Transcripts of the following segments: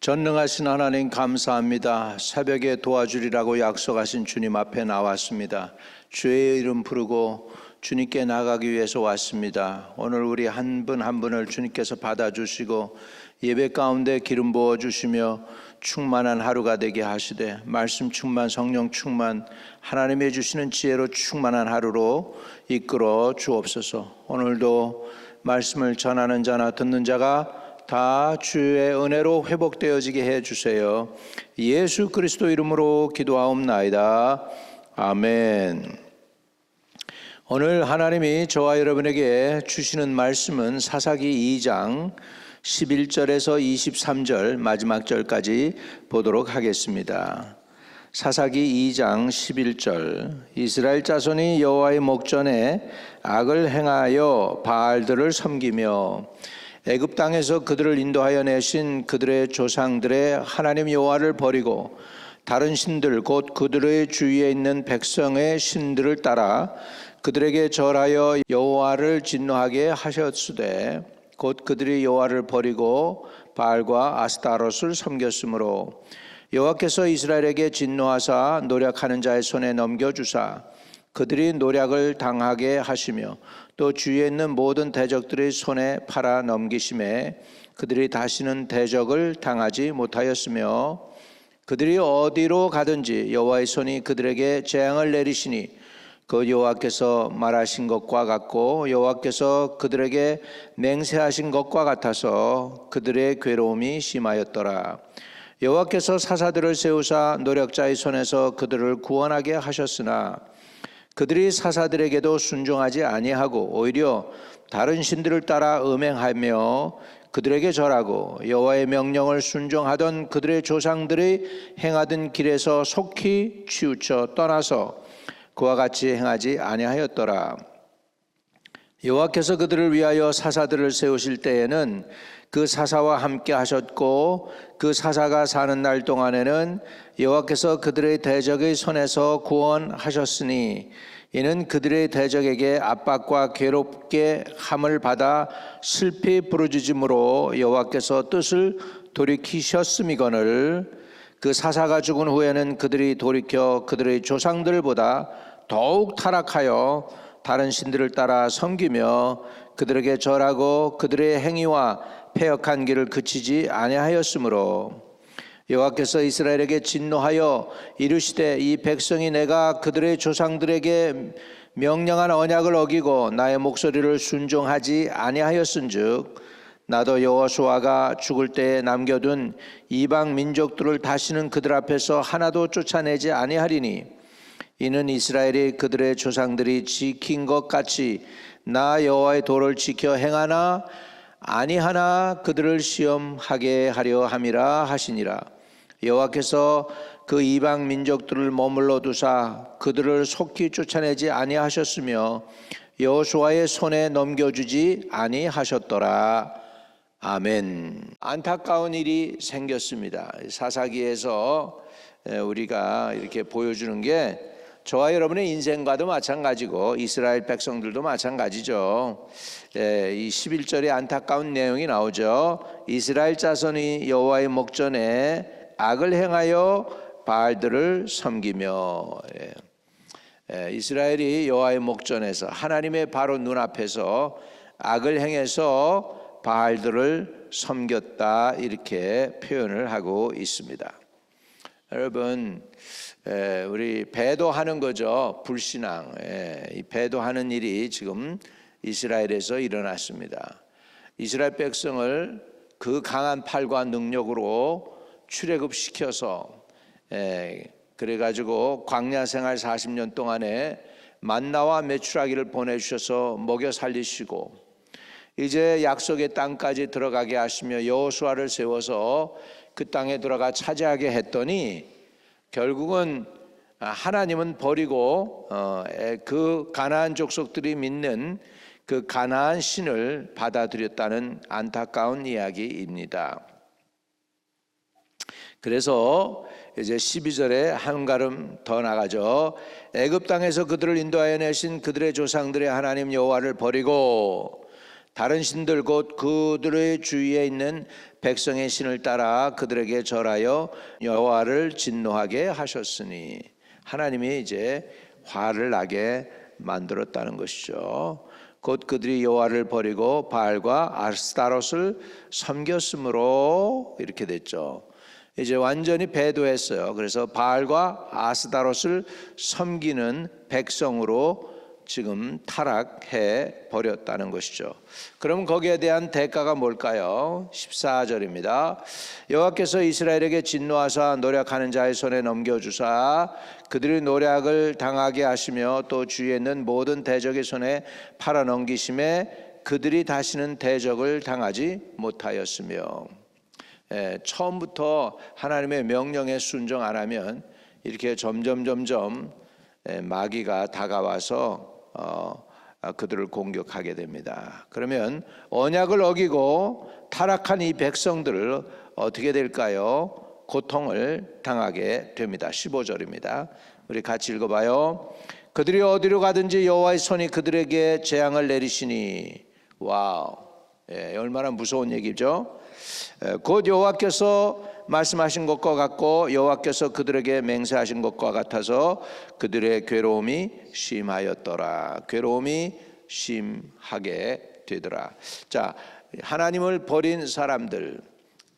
전능하신 하나님 감사합니다. 새벽에 도와주리라고 약속하신 주님 앞에 나왔습니다. 주의 이름 부르고 주님께 나가기 위해서 왔습니다. 오늘 우리 한 분 한 분을 주님께서 받아주시고 예배 가운데 기름 부어주시며 충만한 하루가 되게 하시되 말씀 충만, 성령 충만, 하나님이 주시는 지혜로 충만한 하루로 이끌어 주옵소서. 오늘도 말씀을 전하는 자나 듣는 자가 다 주의 은혜로 회복되어지게 해주세요. 예수 그리스도 이름으로 기도하옵나이다. 아멘. 오늘 하나님이 저와 여러분에게 주시는 말씀은 사사기 2장 11절에서 23절 마지막 절까지 보도록 하겠습니다. 사사기 2장 11절 이스라엘 자손이 여호와의 목전에 악을 행하여 바알들을 섬기며 애굽 땅에서 그들을 인도하여 내신 그들의 조상들의 하나님 여호와를 버리고 다른 신들 곧 그들의 주위에 있는 백성의 신들을 따라 그들에게 절하여 여호와를 진노하게 하셨으되 곧 그들이 여호와를 버리고 바알과 아스타롯을 섬겼으므로 여호와께서 이스라엘에게 진노하사 노략하는 자의 손에 넘겨주사 그들이 노략을 당하게 하시며 또 주위에 있는 모든 대적들의 손에 팔아 넘기심에 그들이 다시는 대적을 당하지 못하였으며 그들이 어디로 가든지 여호와의 손이 그들에게 재앙을 내리시니 그 여호와께서 말하신 것과 같고 여호와께서 그들에게 맹세하신 것과 같아서 그들의 괴로움이 심하였더라. 여호와께서 사사들을 세우사 노략자의 손에서 그들을 구원하게 하셨으나 그들이 사사들에게도 순종하지 아니하고 오히려 다른 신들을 따라 음행하며 그들에게 절하고 여호와의 명령을 순종하던 그들의 조상들이 행하던 길에서 속히 치우쳐 떠나서 그와 같이 행하지 아니하였더라. 여호와께서 그들을 위하여 사사들을 세우실 때에는 그 사사와 함께 하셨고 그 사사가 사는 날 동안에는 여호와께서 그들의 대적의 손에서 구원하셨으니 이는 그들의 대적에게 압박과 괴롭게 함을 받아 슬피 부르짖음으로 여호와께서 뜻을 돌이키셨음이거늘 그 사사가 죽은 후에는 그들이 돌이켜 그들의 조상들보다 더욱 타락하여 다른 신들을 따라 섬기며 그들에게 절하고 그들의 행위와 패역한 길을 그치지 아니하였으므로 여호와께서 이스라엘에게 진노하여 이르시되 이 백성이 내가 그들의 조상들에게 명령한 언약을 어기고 나의 목소리를 순종하지 아니하였은즉 나도 여호수아가 죽을 때에 남겨둔 이방 민족들을 다시는 그들 앞에서 하나도 쫓아내지 아니하리니 이는 이스라엘이 그들의 조상들이 지킨 것 같이 나 여호와의 도를 지켜 행하나 아니하나 그들을 시험하게 하려 함이라 하시니라. 여호와께서 그 이방 민족들을 머물러 두사 그들을 속히 쫓아내지 아니하셨으며 여호수아의 손에 넘겨주지 아니하셨더라. 아멘. 안타까운 일이 생겼습니다. 사사기에서 우리가 이렇게 보여주는 게 저와 여러분의 인생과도 마찬가지고 이스라엘 백성들도 마찬가지죠. 이 11절에 안타까운 내용이 나오죠. 이스라엘 자손이 여호와의 목전에 악을 행하여 바알들을 섬기며 이스라엘이 여호와의 목전에서 하나님의 바로 눈앞에서 악을 행해서 바알들을 섬겼다 이렇게 표현을 하고 있습니다. 여러분 우리 배도하는 거죠. 불신앙. 이 배도하는 일이 지금 이스라엘에서 일어났습니다. 이스라엘 백성을 그 강한 팔과 능력으로 출애굽시켜서 그래가지고 광야 생활 40년 동안에 만나와 메추라기를 보내주셔서 먹여 살리시고 이제 약속의 땅까지 들어가게 하시며 여호수아를 세워서 그 땅에 들어가 차지하게 했더니 결국은 하나님은 버리고 그 가나안 족속들이 믿는 그 가나안 신을 받아들였다는 안타까운 이야기입니다. 그래서 이제 12절에 한 걸음 더 나가죠. 애굽 땅에서 그들을 인도하여 내신 그들의 조상들의 하나님 여호와를 버리고 다른 신들 곧 그들의 주위에 있는 백성의 신을 따라 그들에게 절하여 여호와를 진노하게 하셨으니, 하나님이 이제 화를 나게 만들었다는 것이죠. 곧 그들이 여호와를 버리고 바알과 아스타롯을 섬겼으므로 이렇게 됐죠. 이제 완전히 배도했어요. 그래서 바알과 아스타롯을 섬기는 백성으로 지금 타락해 버렸다는 것이죠. 그럼 거기에 대한 대가가 뭘까요? 14절입니다. 여호와께서 이스라엘에게 진노하사 노략하는 자의 손에 넘겨주사 그들이 노략을 당하게 하시며 또 주위에 있는 모든 대적의 손에 팔아 넘기심에 그들이 다시는 대적을 당하지 못하였으며, 처음부터 하나님의 명령에 순종 안 하면 이렇게 점점 마귀가 다가와서 그들을 공격하게 됩니다. 그러면 언약을 어기고 타락한 이 백성들을 어떻게 될까요? 고통을 당하게 됩니다. 15절입니다. 우리 같이 읽어봐요. 그들이 어디로 가든지 여호와의 손이 그들에게 재앙을 내리시니. 와우, 얼마나 무서운 얘기죠. 곧 여호와께서 말씀하신 것과 같고 여호와께서 그들에게 맹세하신 것과 같아서 그들의 괴로움이 심하였더라. 괴로움이 심하게 되더라. 자, 하나님을 버린 사람들,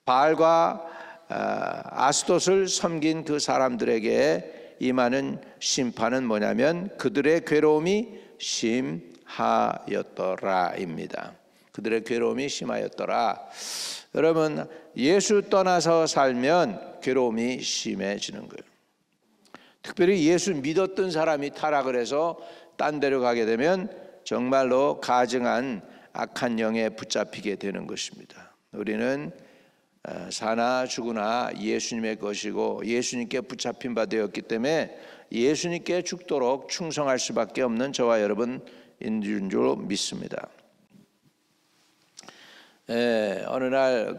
바알과 아스돗을 섬긴 그 사람들에게 임하는 심판은 뭐냐면 그들의 괴로움이 심하였더라입니다. 그들의 괴로움이 심하였더라. 여러분, 예수 떠나서 살면 괴로움이 심해지는 거예요. 특별히 예수 믿었던 사람이 타락을 해서 딴 데로 가게 되면 정말로 가증한 악한 영에 붙잡히게 되는 것입니다. 우리는 사나 죽으나 예수님의 것이고 예수님께 붙잡힌 바 되었기 때문에 예수님께 죽도록 충성할 수밖에 없는 저와 여러분인 줄 믿습니다. 어느 날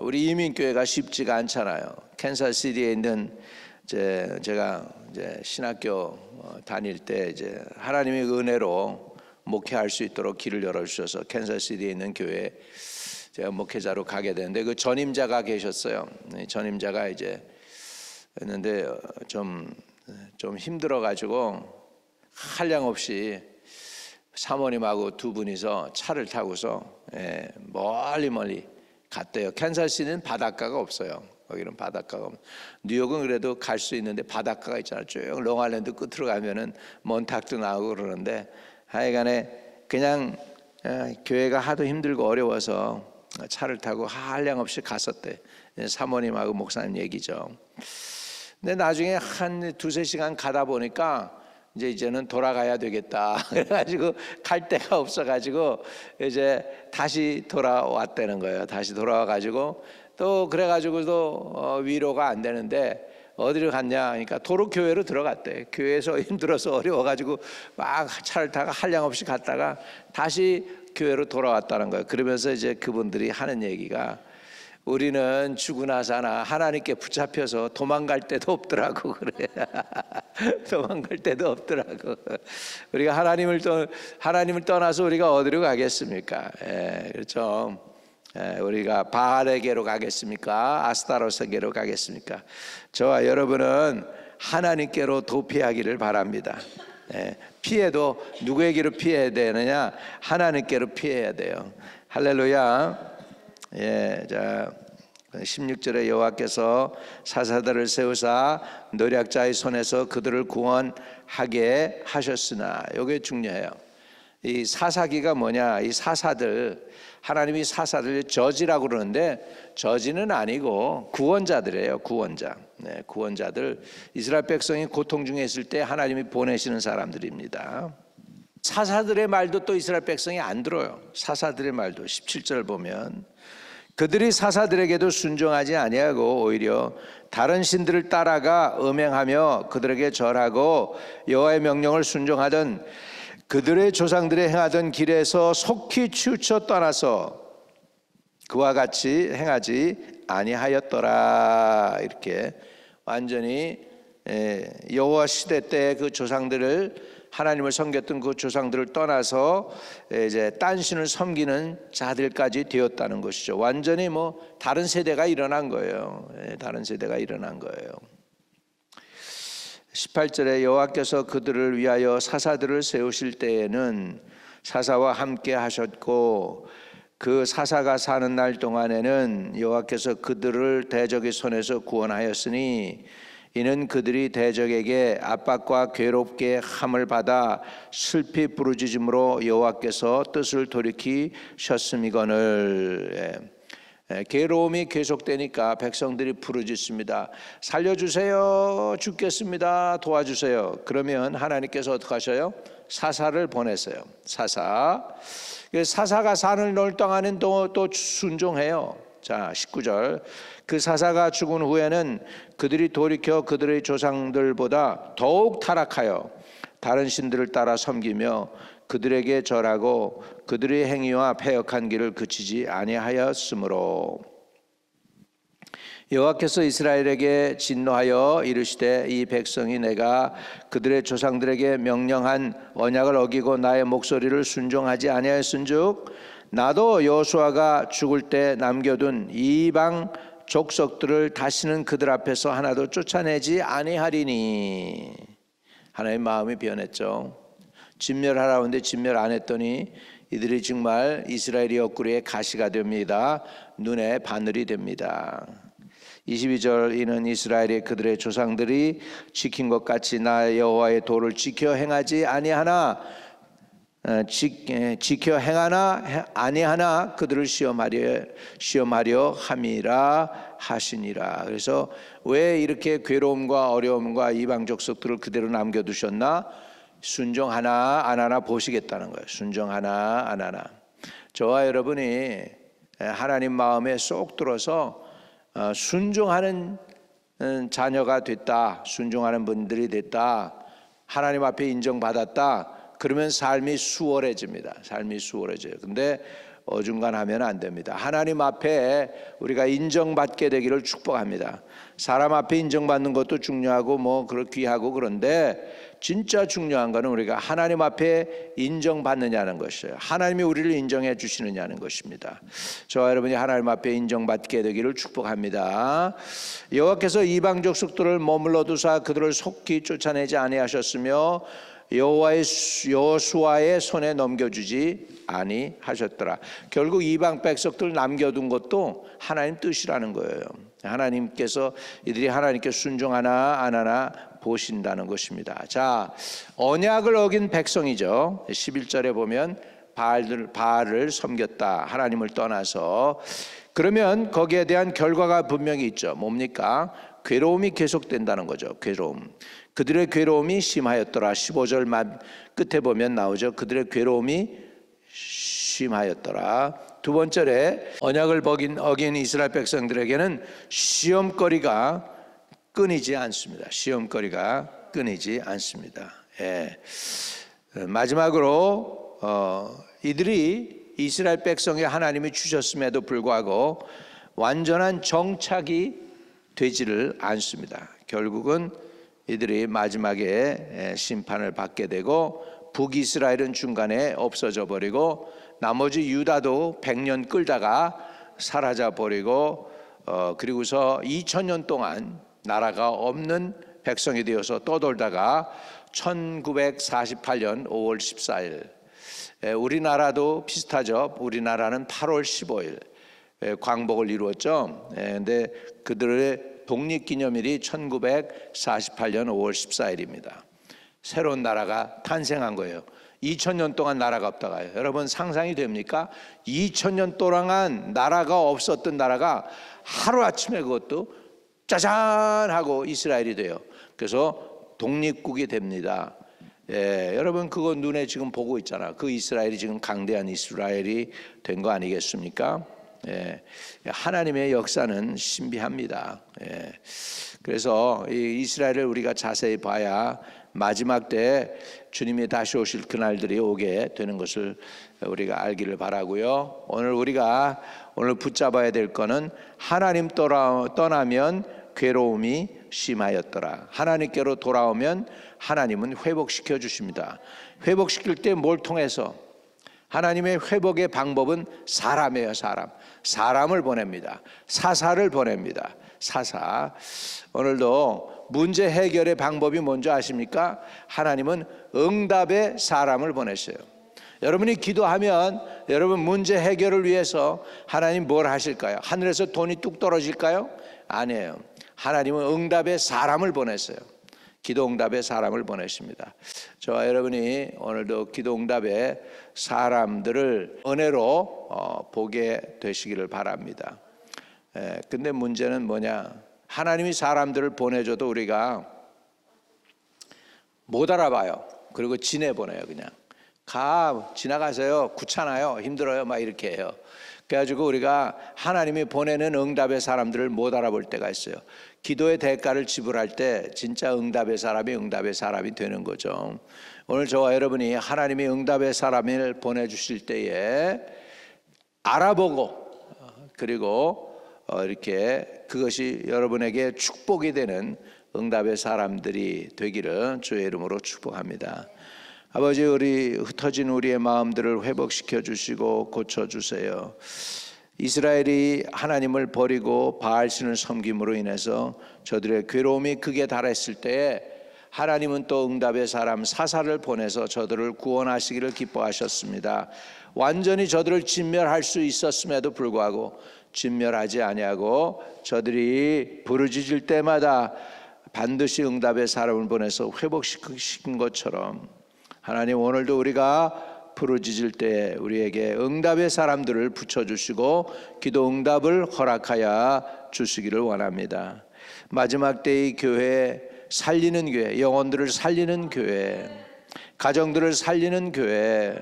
우리 이민교회가 쉽지가 않잖아요. 캔사스시티에 있는 제가 이제 신학교 다닐 때 이제 하나님의 은혜로 목회할 수 있도록 길을 열어주셔서 캔사스시티에 있는 교회에 제가 목회자로 가게 되는데 그 전임자가 계셨어요. 전임자가 이제 했는데 좀 힘들어가지고 한량없이 사모님하고 두 분이서 차를 타고서 멀리 갔대요. 캔사스시티는 바닷가가 없어요. 거기는 바닷가가 없어요. 뉴욕은 그래도 갈 수 있는데 바닷가가 있잖아요. 쭉 롱아일랜드 끝으로 가면은 몬탁도 나오고 그러는데 하여간에 그냥 교회가 하도 힘들고 어려워서 차를 타고 한량없이 갔었대. 사모님하고 목사님 얘기죠. 근데 나중에 한 두세 시간 가다 보니까 이제는 돌아가야 되겠다. 그래가지고 갈 데가 없어가지고 이제 다시 돌아왔다는 거예요. 다시 돌아와가지고 또 그래가지고도 위로가 안 되는데 어디로 갔냐? 그러니까 도로교회로 들어갔대. 교회에서 힘들어서 어려워가지고 막 차를 타고 한량없이 갔다가 다시 교회로 돌아왔다는 거예요. 그러면서 이제 그분들이 하는 얘기가 우리는 죽으나 사나 하나님께 붙잡혀서 도망갈 데도 없더라고. 그래. 도망갈 데도 없더라고. 우리가 하나님을 떠나서 우리가 어디로 가겠습니까? 그렇죠. 우리가 바알에게로 가겠습니까? 아스타롯에게로 가겠습니까? 저와 여러분은 하나님께로 도피하기를 바랍니다. 피해도 누구에게로 피해야 되느냐? 하나님께로 피해야 돼요. 할렐루야. 자 16절에 여호와께서 사사들을 세우사 노략자의 손에서 그들을 구원하게 하셨으나, 이게 중요해요. 이 사사기가 뭐냐? 이 사사들, 하나님이 사사들 저지라고 그러는데 저지는 아니고 구원자들이에요. 구원자들. 이스라엘 백성이 고통 중에 있을 때 하나님이 보내시는 사람들입니다. 사사들의 말도 또 이스라엘 백성이 안 들어요. 사사들의 말도 17절 보면 그들이 사사들에게도 순종하지 아니하고 오히려 다른 신들을 따라가 음행하며 그들에게 절하고 여호와의 명령을 순종하던 그들의 조상들이 행하던 길에서 속히 치우쳐 떠나서 그와 같이 행하지 아니하였더라. 이렇게 완전히 여호와 시대 때 그 조상들을 하나님을 섬겼던 그 조상들을 떠나서 이제 딴 신을 섬기는 자들까지 되었다는 것이죠. 완전히 뭐 다른 세대가 일어난 거예요. 다른 세대가 일어난 거예요. 18절에 여호와께서 그들을 위하여 사사들을 세우실 때에는 사사와 함께 하셨고 그 사사가 사는 날 동안에는 여호와께서 그들을 대적의 손에서 구원하였으니 이는 그들이 대적에게 압박과 괴롭게 함을 받아 슬피 부르짖음으로 여호와께서 뜻을 돌이키셨음이거늘. 괴로움이 계속되니까 백성들이 부르짖습니다. 살려주세요. 죽겠습니다. 도와주세요. 그러면 하나님께서 어떻게 하셔요? 사사를 보내세요. 사사가 사는 날 동안은 또 순종해요. 자, 19절. 그 사사가 죽은 후에는 그들이 돌이켜 그들의 조상들보다 더욱 타락하여 다른 신들을 따라 섬기며 그들에게 절하고 그들의 행위와 패역한 길을 그치지 아니하였으므로 여호와께서 이스라엘에게 진노하여 이르시되 이 백성이 내가 그들의 조상들에게 명령한 언약을 어기고 나의 목소리를 순종하지 아니하였은즉 나도 여호수아가 죽을 때 남겨둔 이방 족속들을 다시는 그들 앞에서 하나도 쫓아내지 아니하리니. 하나님 마음이 변했죠. 진멸하라고 하는데 진멸 안 했더니 이들이 정말 이스라엘의 옆구리에 가시가 됩니다. 눈에 바늘이 됩니다. 22절 이는 이스라엘의 그들의 조상들이 지킨 것 같이 나 여호와의 도를 지켜 행하지 아니하나 지켜 행하나 아니하나 그들을 시험하려 함이라 하시니라. 그래서 왜 이렇게 괴로움과 어려움과 이방 족속들을 그대로 남겨두셨나? 순종하나 안 하나 보시겠다는 거예요. 순종하나 안 하나. 저와 여러분이 하나님 마음에 쏙 들어서 순종하는 자녀가 됐다, 순종하는 분들이 됐다, 하나님 앞에 인정받았다, 그러면 삶이 수월해집니다. 삶이 수월해져요. 근데 어중간하면 안 됩니다. 하나님 앞에 우리가 인정받게 되기를 축복합니다. 사람 앞에 인정받는 것도 중요하고 뭐 그렇게 귀하고 그런데 진짜 중요한 거는 우리가 하나님 앞에 인정받느냐는 것이에요. 하나님이 우리를 인정해 주시느냐는 것입니다. 저와 여러분이 하나님 앞에 인정받게 되기를 축복합니다. 여호와께서 이방 족속들을 머물러 두사 그들을 속히 쫓아내지 아니하셨으며 여호수아의 손에 넘겨주지 아니하셨더라. 결국 이방 백성들 남겨둔 것도 하나님 뜻이라는 거예요. 하나님께서 이들이 하나님께 순종하나 안 하나 보신다는 것입니다. 자, 언약을 어긴 백성이죠. 11절에 보면 바알을 섬겼다. 하나님을 떠나서. 그러면 거기에 대한 결과가 분명히 있죠. 뭡니까? 괴로움이 계속된다는 거죠. 괴로움. 그들의 괴로움이 심하였더라. 15절 끝에 보면 나오죠. 그들의 괴로움이 심하였더라. 두 번째에 언약을 어긴 이스라엘 백성들에게는 시험거리가 끊이지 않습니다. 시험거리가 끊이지 않습니다. 예. 마지막으로 이들이 이스라엘 백성에 하나님이 주셨음에도 불구하고 완전한 정착이 되지를 않습니다. 결국은 이들이 마지막에 심판을 받게 되고 북이스라엘은 중간에 없어져 버리고 나머지 유다도 100년 끌다가 사라져 버리고 그리고서 2000년 동안 나라가 없는 백성이 되어서 떠돌다가 1948년 5월 14일 우리나라도 비슷하죠. 우리나라는 8월 15일 광복을 이루었죠. 근데 그들의 독립기념일이 1948년 5월 14일입니다. 새로운 나라가 탄생한 거예요. 2000년 동안 나라가 없다가요. 여러분 상상이 됩니까? 2000년 동안 나라가 없었던 나라가 하루아침에 그것도 짜잔 하고 이스라엘이 돼요. 그래서 독립국이 됩니다. 여러분 그거 눈에 지금 보고 있잖아. 그 이스라엘이 지금 강대한 이스라엘이 된 거 아니겠습니까? 하나님의 역사는 신비합니다. 그래서 이 이스라엘을 우리가 자세히 봐야 마지막 때 주님이 다시 오실 그날들이 오게 되는 것을 우리가 알기를 바라고요. 오늘 붙잡아야 될 거는 하나님 떠나면 괴로움이 심하였더라. 하나님께로 돌아오면 하나님은 회복시켜 주십니다. 회복시킬 때 뭘 통해서? 하나님의 회복의 방법은 사람이에요. 사람을 보냅니다. 사사를 보냅니다. 사사. 오늘도 문제 해결의 방법이 뭔지 아십니까? 하나님은 응답의 사람을 보내셔요. 여러분이 기도하면 여러분 문제 해결을 위해서 하나님 뭘 하실까요? 하늘에서 돈이 뚝 떨어질까요? 아니에요. 하나님은 응답의 사람을 보냈어요. 기도 응답의 사람을 보내십니다. 저와 여러분이 오늘도 기도 응답의 사람들을 은혜로 보게 되시기를 바랍니다. 근데 문제는 뭐냐? 하나님이 사람들을 보내줘도 우리가 못 알아봐요. 그리고 지내보내요. 그냥 지나가세요. 귀찮아요. 힘들어요. 막 이렇게 해요. 그래가지고 우리가 하나님이 보내는 응답의 사람들을 못 알아볼 때가 있어요. 기도의 대가를 지불할 때 진짜 응답의 사람이 되는 거죠. 오늘 저와 여러분이 하나님이 응답의 사람을 보내주실 때에 알아보고 그리고 이렇게 그것이 여러분에게 축복이 되는 응답의 사람들이 되기를 주의 이름으로 축복합니다. 아버지, 흩어진 우리의 마음들을 회복시켜 주시고 고쳐 주세요. 이스라엘이 하나님을 버리고 바알신을 섬김으로 인해서 저들의 괴로움이 극에 달했을 때에 하나님은 또 응답의 사람 사사를 보내서 저들을 구원하시기를 기뻐하셨습니다. 완전히 저들을 진멸할 수 있었음에도 불구하고 진멸하지 아니하고 저들이 부르짖을 때마다 반드시 응답의 사람을 보내서 회복시킨 것처럼 하나님, 오늘도 우리가 부르짖을 때 우리에게 응답의 사람들을 붙여주시고 기도 응답을 허락하여 주시기를 원합니다. 마지막 때의 교회, 살리는 교회, 영혼들을 살리는 교회, 가정들을 살리는 교회,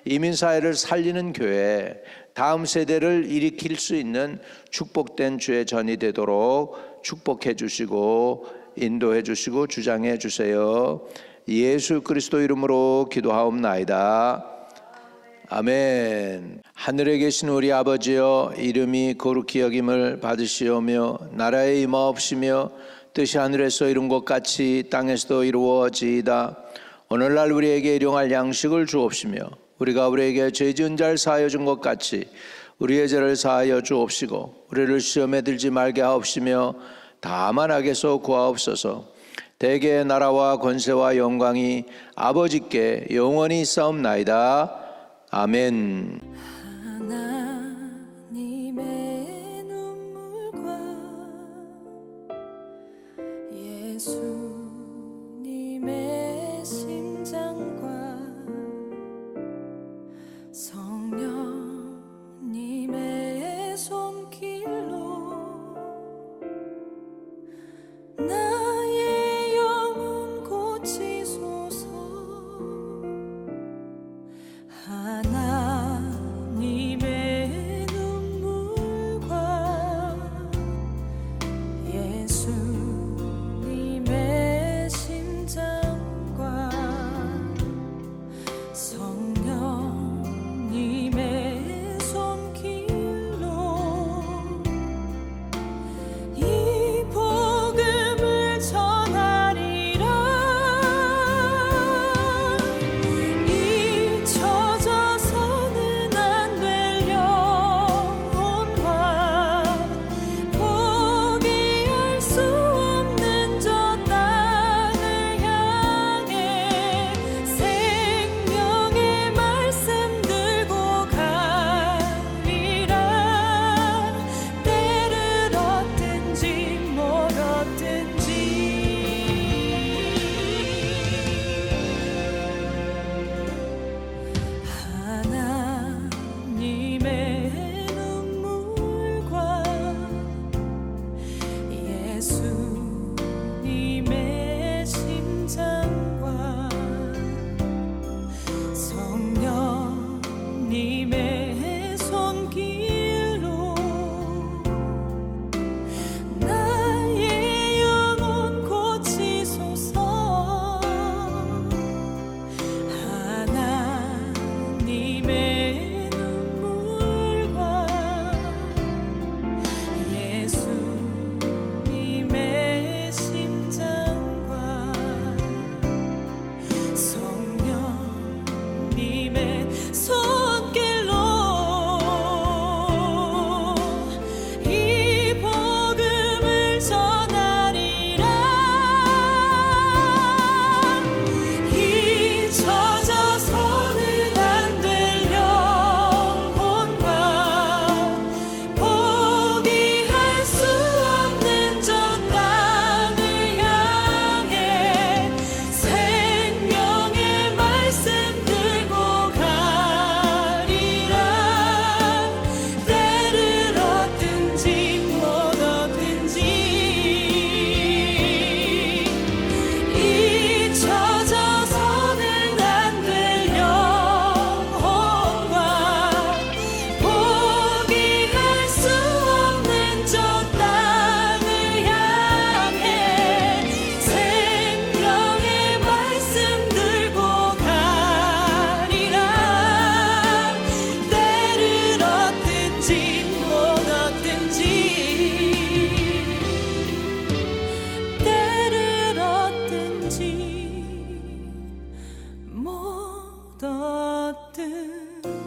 이민사회를 살리는 교회, 다음 세대를 일으킬 수 있는 축복된 주의 전이 되도록 축복해 주시고 인도해 주시고 주장해 주세요. 예수 그리스도 이름으로 기도하옵나이다. 아멘. 하늘에 계신 우리 아버지여, 이름이 거룩히 여김을 받으시오며 나라의 임하옵시며 뜻이 하늘에서 이룬 것 같이 땅에서도 이루어지이다. 오늘날 우리에게 일용할 양식을 주옵시며 우리가 우리에게 죄 지은 자를 사하여 준 것 같이 우리의 죄를 사하여 주옵시고 우리를 시험에 들지 말게 하옵시며 다만 악에서 구하옵소서. 대개의 나라와 권세와 영광이 아버지께 영원히 있사옵나이다. 아멘. 하나님의 눈물과 예수님의 심장과 성령님의 손길로 나의 영혼 고치소서. 하나님의 눈물과 예수님의 심장과 성령님의 손길로 이 복음을 전하리라. 잊혀져서는 안 될 영혼과 포기할 수 없는 저 땅을 향해 생명의 말씀 들고 가리라. 때를 얻든지 못 얻든지 하나님의 눈물과 예수님의 심장과 성령님의 손길로 나의 영혼 고치소서. 하나님의 눈물과 예수님의 못 얻든